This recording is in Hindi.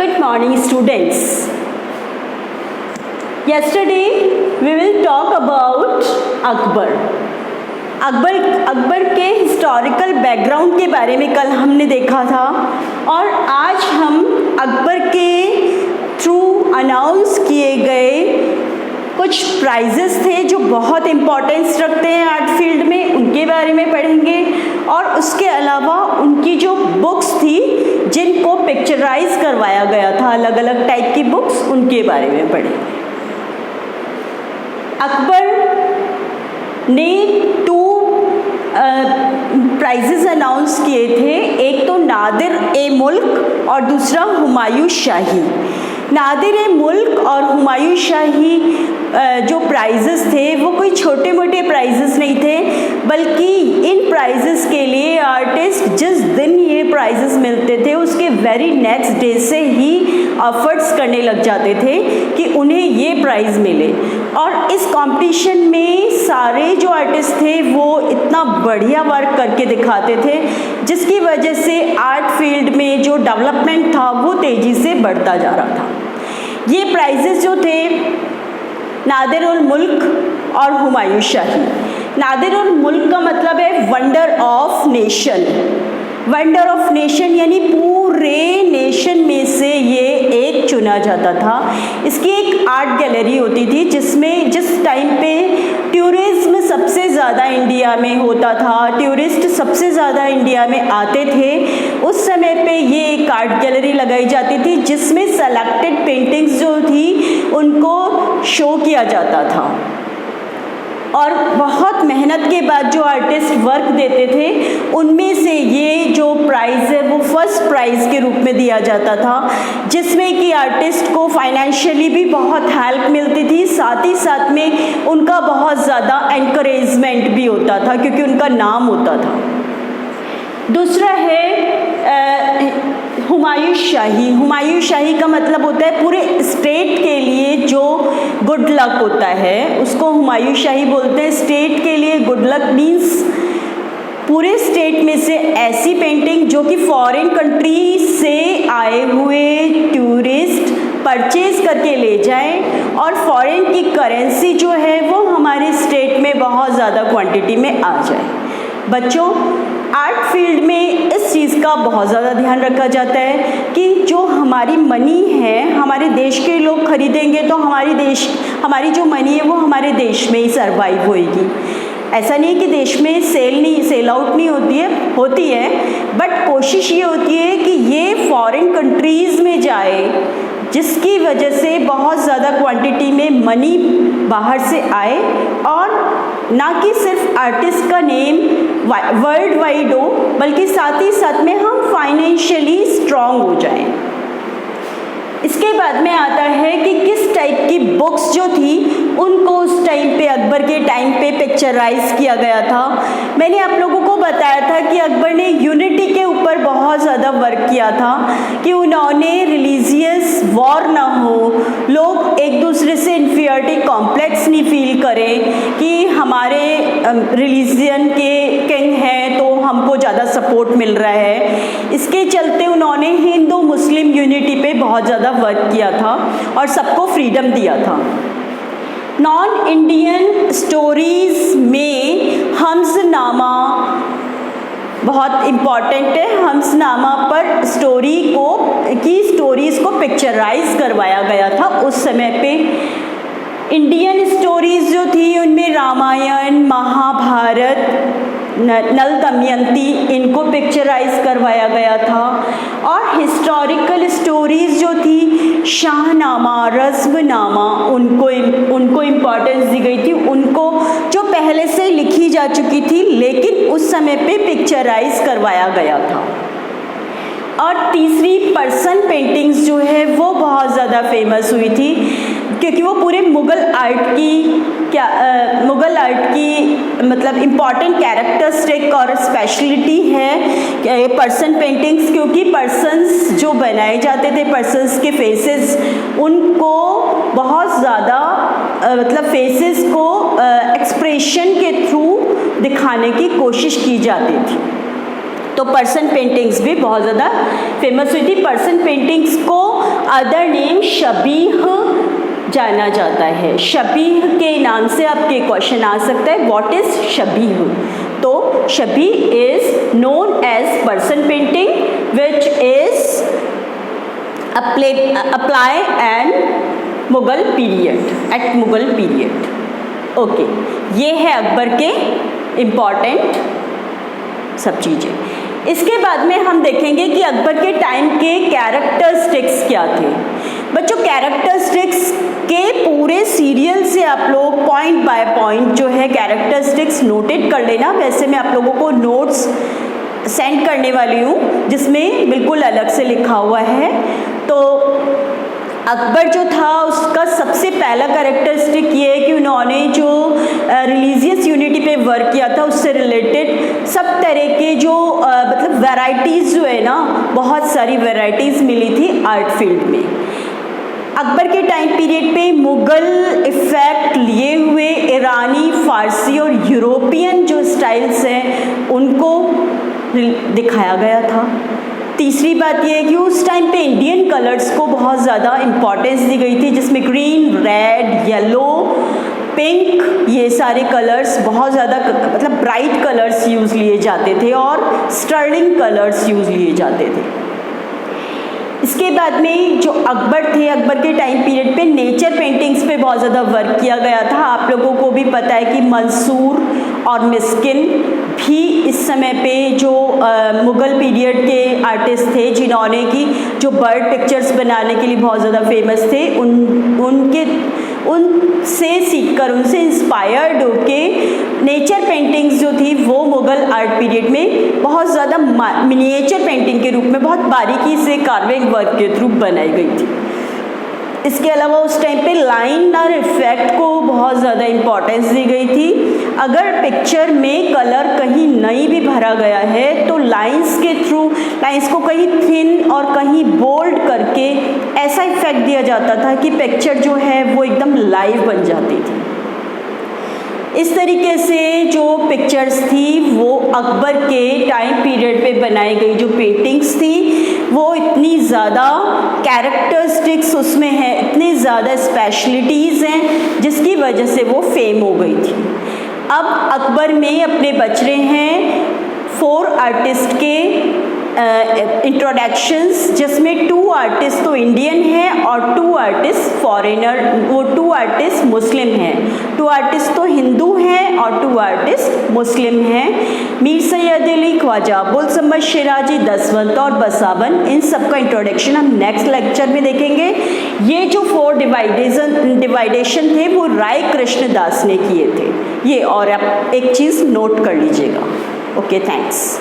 Good morning, students. Yesterday we will talk about Akbar. Akbar के हिस्टोरिकल बैकग्राउंड के बारे में कल हमने देखा था और आज हम अकबर के थ्रू अनाउंस किए गए कुछ प्राइजेस थे जो बहुत इम्पोर्टेंस रखते हैं आर्ट फील्ड में, उनके बारे में पढ़ेंगे और उसके अलावा उनकी जो बुक्स थी जिनको पिक्चराइज करवाया गया था, अलग अलग टाइप की बुक्स, उनके बारे में पढ़ेंगे। अकबर ने 2 प्राइजेस अनाउंस किए थे, एक तो नादिर ए मुल्क और दूसरा हुमायूं शाही। नादिर ए मुल्क और हुमायूं शाही जो प्राइजेस थे वो कोई छोटे मोटे प्राइजेस नहीं थे, बल्कि इन प्राइजेस के लिए आर्टिस्ट जिस दिन ये प्राइजेस मिलते थे उसके वेरी नेक्स्ट डे से ही एफर्ट्स करने लग जाते थे कि उन्हें ये प्राइज़ मिले। और इस कंपटीशन में सारे जो आर्टिस्ट थे वो इतना बढ़िया वर्क करके दिखाते थे जिसकी वजह से आर्ट फील्ड में जो डेवलपमेंट था वो तेज़ी से बढ़ता जा रहा था। ये प्राइजेस जो थे नादिर उल मुल्क और हुमायूं शाही। नादिर उल मुल्क का मतलब है wonder of nation. Wonder of nation यानी पूरे नेशन में से ये एक चुना जाता था। इसकी एक आर्ट गैलरी होती थी जिसमें जिस टाइम पे टूरिज्म सबसे ज़्यादा इंडिया में होता था, टूरिस्ट सबसे ज़्यादा इंडिया में आते थे, उस समय पे ये एक आर्ट गैलरी लगाई जाती थी जिसमें सेलेक्टेड पेंटिंग्स जो थी उनको शो किया जाता था। और बहुत मेहनत के बाद जो आर्टिस्ट वर्क देते थे उनमें से ये जो प्राइज़ है वो फर्स्ट प्राइज़ के रूप में दिया जाता था, जिसमें कि आर्टिस्ट को फाइनेंशियली भी बहुत हेल्प मिलती थी, साथ ही साथ में उनका बहुत ज़्यादा एनकरेजमेंट भी होता था क्योंकि उनका नाम होता था। दूसरा है हुमायूं शाही। हुमायूं शाही का मतलब होता है पूरे स्टेट के लिए जो गुड लक होता है उसको हुमायूं शाही बोलते हैं। स्टेट के लिए गुड लक मीन्स पूरे स्टेट में से ऐसी पेंटिंग जो कि फॉरेन कंट्री से आए हुए टूरिस्ट परचेज करके ले जाएं और फॉरेन की करेंसी जो है वो हमारे स्टेट में बहुत ज़्यादा क्वांटिटी में आ जाए। बच्चों, आर्ट फील्ड में इस चीज़ का बहुत ज़्यादा ध्यान रखा जाता है कि जो हमारी मनी है हमारे देश के लोग खरीदेंगे तो हमारी जो मनी है वो हमारे देश में ही सरवाइव होएगी। ऐसा नहीं कि देश में सेल आउट नहीं होती है, बट कोशिश ये होती है कि ये फॉरेन कंट्रीज़ में जाए जिसकी वजह से बहुत ज़्यादा क्वांटिटी में मनी बाहर से आए और ना कि सिर्फ आर्टिस्ट का नेम वर्ल्ड वाइड हो बल्कि साथ ही साथ में हम फाइनेंशियली स्ट्रॉन्ग हो जाएं। इसके बाद में आता है कि किस टाइप की बुक्स जो थी उनको उस टाइम पे अकबर के टाइम पे पिक्चराइज किया गया था। मैंने आप लोगों को बताया था कि अकबर ने यूनिटी के ऊपर बहुत ज़्यादा वर्क किया था कि उन्होंने रिलीजियस वॉर ना हो, लोग एक दूसरे से इन्फीरियरिटी कॉम्प्लेक्स नहीं फील करें कि हमारे रिलीजन के किंग हैं तो हमको ज़्यादा सपोर्ट मिल रहा है। इसके चलते उन्होंने हिंदू मुस्लिम यूनिटी पे बहुत ज़्यादा वर्क किया था और सबको फ्रीडम दिया था। नॉन इंडियन स्टोरीज़ में हंसनामा बहुत इम्पॉर्टेंट है। हंसनामा पर स्टोरीज़ को पिक्चराइज करवाया गया था उस समय पे। इंडियन स्टोरीज़ जो थी उनमें रामायण, महाभारत, नल दमयंती, इनको पिक्चराइज करवाया गया था। और हिस्टोरिकल स्टोरीज़ जो थी शाहनामा, रज़्मनामा, उनको इम्पोर्टेंस दी गई थी, उनको जो पहले से लिखी जा चुकी थी लेकिन उस समय पे पिक्चराइज करवाया गया था। और तीसरी पर्सन पेंटिंग्स जो है वो बहुत ज़्यादा फेमस हुई थी क्योंकि वो पूरे मुग़ल आर्ट की मतलब इम्पॉर्टेंट कैरेक्टरिस्टिक और स्पेशलिटी है पर्सन पेंटिंग्स, क्योंकि पर्सन्स जो बनाए जाते थे, पर्सन्स के फेसेस, उनको बहुत ज़्यादा मतलब फेसेस को एक्सप्रेशन के थ्रू दिखाने की कोशिश की जाती थी। तो पर्सन पेंटिंग्स भी बहुत ज़्यादा फेमस हुई थी। पर्सन पेंटिंग्स को अदर नेम शबीह जाना जाता है। शबीह के नाम से आपके क्वेश्चन आ सकता है, व्हाट इज शबीह? तो शबीह is known as person painting which is apply and Mughal period, at Mughal period. Okay, ये है अकबर के इम्पॉर्टेंट सब चीज़ें। इसके बाद में हम देखेंगे कि अकबर के टाइम के कैरेक्टरिस्टिक्स क्या थे। बच्चों, कैरेक्टरिस्टिक्स के पूरे सीरियल से आप लोग पॉइंट बाय पॉइंट जो है कैरेक्टरिस्टिक्स नोटेड कर लेना। वैसे मैं आप लोगों को नोट्स सेंड करने वाली हूँ जिसमें बिल्कुल अलग से लिखा हुआ है। तो अकबर जो था उसका सबसे पहला कैरेक्टरिस्टिक ये है कि उन्होंने जो रिलीजियस यूनिटी पे वर्क किया था उससे रिलेटेड सब तरह के जो मतलब वैरायटीज़ जो है ना, बहुत सारी वैरायटीज़ मिली थी आर्ट फील्ड में। अकबर के टाइम पीरियड पे मुग़ल इफ़ेक्ट लिए हुए ईरानी, फ़ारसी और यूरोपियन जो स्टाइल्स हैं उनको दिखाया गया था। तीसरी बात यह है कि उस टाइम पे इंडियन कलर्स को बहुत ज़्यादा इम्पॉर्टेंस दी गई थी, जिसमें ग्रीन, रेड, येलो, पिंक, ये सारे कलर्स बहुत ज़्यादा मतलब ब्राइट कलर्स यूज़ लिए जाते थे और स्टर्लिंग कलर्स यूज़ लिए जाते थे। इसके बाद में जो अकबर थे, अकबर के टाइम पीरियड पे नेचर पेंटिंग्स पे बहुत ज़्यादा वर्क किया गया था। आप लोगों को भी पता है कि मंसूर और मिस्किन भी इस समय पे जो मुग़ल पीरियड के आर्टिस्ट थे जिन्होंने की जो बर्ड पिक्चर्स बनाने के लिए बहुत ज़्यादा फेमस थे, उनसे सीखकर, उनसे इंस्पायर्ड होके नेचर पेंटिंग्स जो थी वो मुग़ल आर्ट पीरियड में बहुत ज़्यादा मिनिएचर पेंटिंग के रूप में बहुत बारीकी से कार्विंग वर्क के थ्रू बनाई गई थी। इसके अलावा उस टाइम पे लाइनर इफेक्ट को बहुत ज़्यादा इम्पॉर्टेंस दी गई थी। अगर पिक्चर में कलर कहीं नहीं भी भरा गया है तो लाइंस के थ्रू लाइंस को कहीं थिन और कहीं बोल्ड करके ऐसा इफेक्ट दिया जाता था कि पिक्चर जो है वो एकदम लाइव बन जाती थी। इस तरीके से जो पिक्चर्स थी वो अकबर के टाइम पीरियड पे बनाई गई जो पेंटिंग्स थी वो इतनी ज़्यादा कैरेक्टरिस्टिक्स उसमें है, इतनी ज़्यादा स्पेशलिटीज़ हैं जिसकी वजह से वो फेम हो गई थी। अब अकबर में अपने बच रहे हैं 4 आर्टिस्ट के इंट्रोडक्शंस, जिसमें 2 आर्टिस्ट तो इंडियन हैं और 2 आर्टिस्ट फॉरेनर, वो 2 आर्टिस्ट मुस्लिम हैं। 2 आर्टिस्ट तो हिंदू हैं और 2 आर्टिस्ट मुस्लिम हैं। मीर सैयद अली, ख्वाजा अबुल समद शिराजी, दसवंत और बसावन, इन सब का इंट्रोडक्शन हम नेक्स्ट लेक्चर में देखेंगे। ये जो 4 डिवाइडेशन थे वो राय कृष्ण दास ने किए थे ये, और आप एक चीज़ नोट कर लीजिएगा। Okay, thanks.